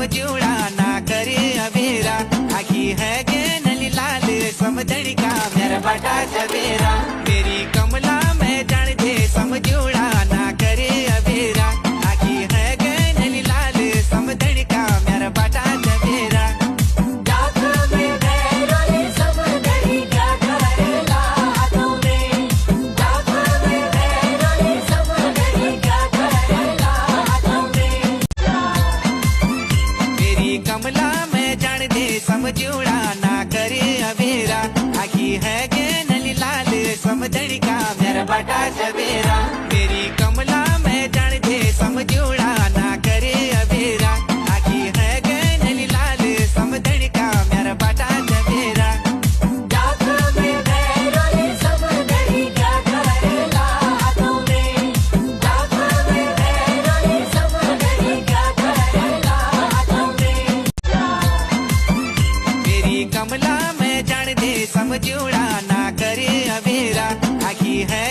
समझूड़ा ना करे अबेरा आखी है गे नली लाल समझड़ी का मेरा बाटा सवेरा मेरी कमला मैं जान दे समझूड़ा ना करे अबेरा आखी है गे नली लाल समझड़ी का मेरा बाटा सवेरा कमला मैं जान दे समझूड़ा ना करे अबेरा आखी है गे नली लाल समझड़ी का मेरा बाटा सवेरा मेरी कमला मैं जान दे समझूड़ा ना करे अबेरा आखी है गे नली लाल समझड़ी का मेरा बाटा सवेरा कमला मैं जान दे समझूड़ा ना करे अबेरा आखी है